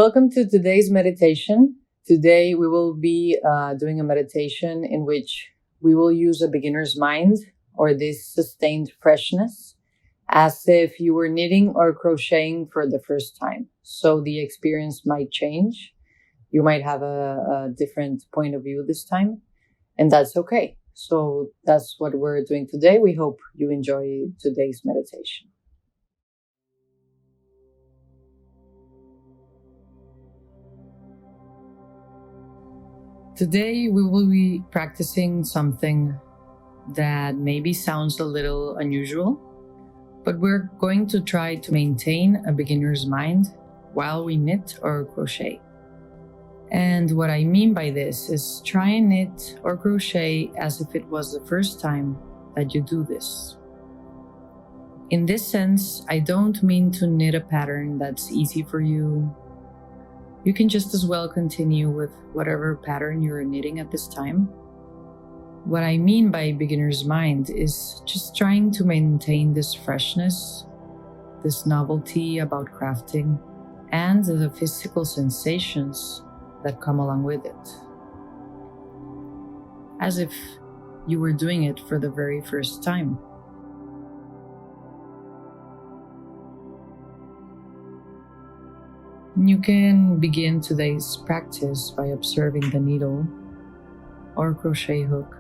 Welcome to today's meditation. Today we will be doing a meditation in which we will use a beginner's mind or this sustained freshness as if you were knitting or crocheting for the first time. So the experience might change. You might have a different point of view this time, and that's okay. So that's what we're doing today. We hope you enjoy today's meditation. Today we will be practicing something that maybe sounds a little unusual, but we're going to try to maintain a beginner's mind while we knit or crochet. And what I mean by this is try and knit or crochet as if it was the first time that you do this. In this sense, I don't mean to knit a pattern that's easy for you. You can just as well continue with whatever pattern you're knitting at this time. What I mean by beginner's mind is just trying to maintain this freshness, this novelty about crafting, and the physical sensations that come along with it. As if you were doing it for the very first time. You can begin today's practice by observing the needle or crochet hook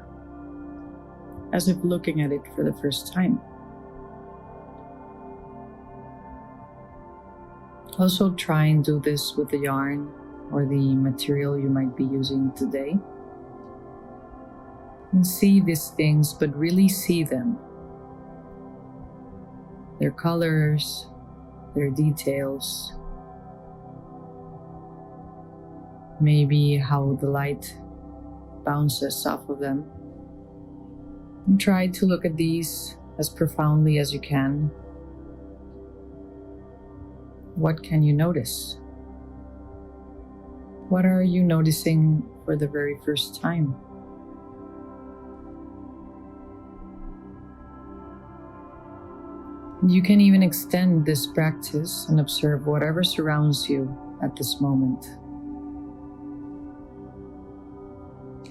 as if looking at it for the first time. Also try and do this with the yarn or the material you might be using today. And see these things, but really see them. Their colors, their details, maybe how the light bounces off of them. And try to look at these as profoundly as you can. What can you notice? What are you noticing for the very first time? You can even extend this practice and observe whatever surrounds you at this moment.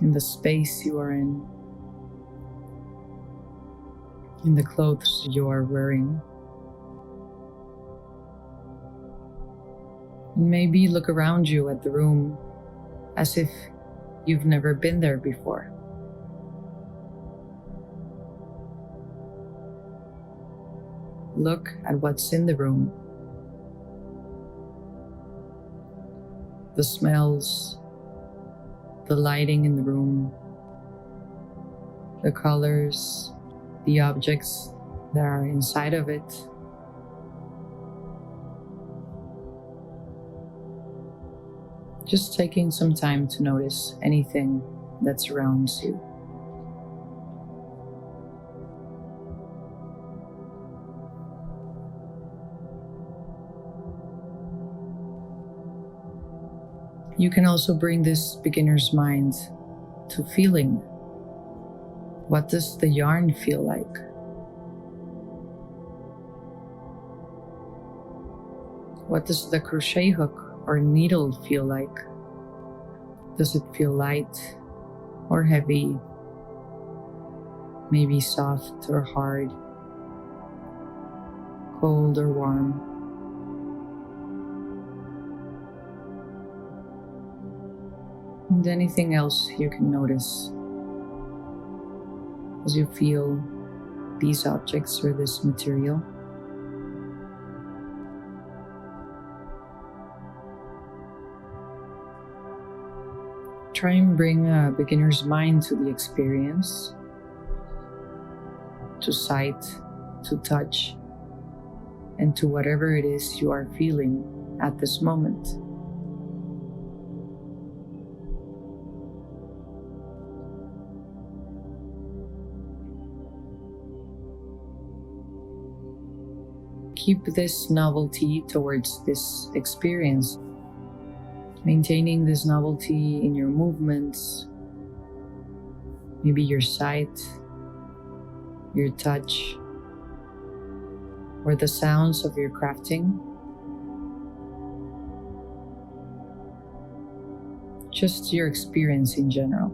In the space you are in the clothes you are wearing. Maybe look around you at the room as if you've never been there before. Look at what's in the room. The smells, the lighting in the room, the colors, the objects that are inside of it. Just taking some time to notice anything that surrounds you. You can also bring this beginner's mind to feeling. What does the yarn feel like? What does the crochet hook or needle feel like? Does it feel light or heavy? Maybe soft or hard? Cold or warm? And anything else you can notice as you feel these objects or this material. Try and bring a beginner's mind to the experience, to sight, to touch, and to whatever it is you are feeling at this moment. Keep this novelty towards this experience, maintaining this novelty in your movements, maybe your sight, your touch, or the sounds of your crafting. just your experience in general.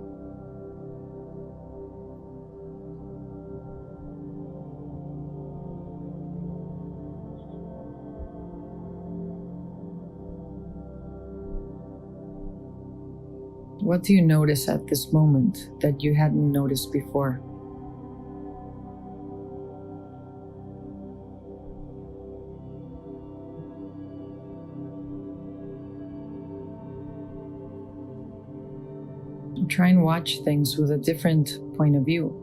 What do you notice at this moment that you hadn't noticed before? Try and watch things with a different point of view.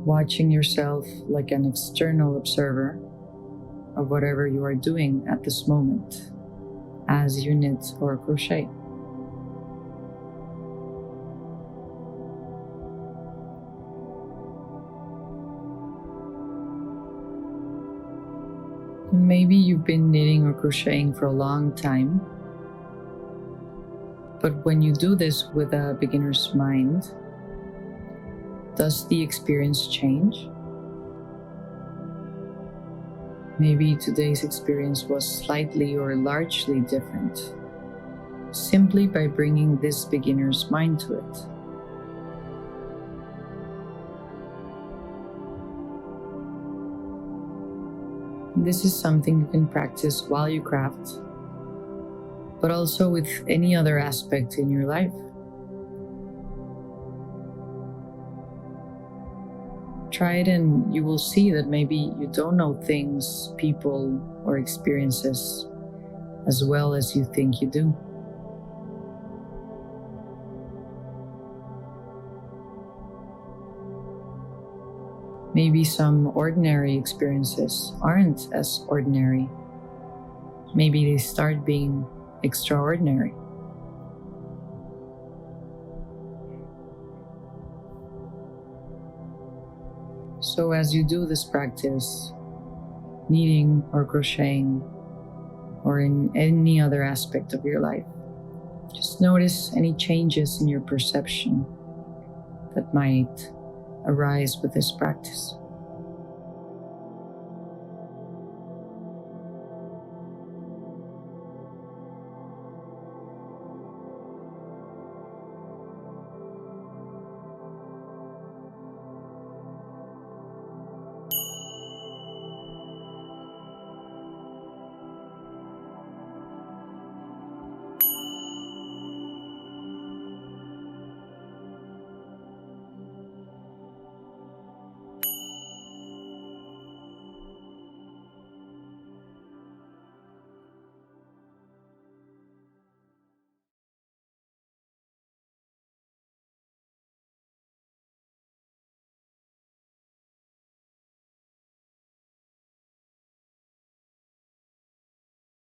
Watching yourself like an external observer of whatever you are doing at this moment, as you knit or crochet. And maybe you've been knitting or crocheting for a long time. But when you do this with a beginner's mind, does the experience change? Maybe today's experience was slightly or largely different, simply by bringing this beginner's mind to it. This is something you can practice while you craft, but also with any other aspect in your life. Try it and you will see that maybe you don't know things, people, or experiences as well as you think you do. Maybe some ordinary experiences aren't as ordinary. Maybe they start being extraordinary. So as you do this practice, knitting or crocheting, or in any other aspect of your life, just notice any changes in your perception that might arise with this practice.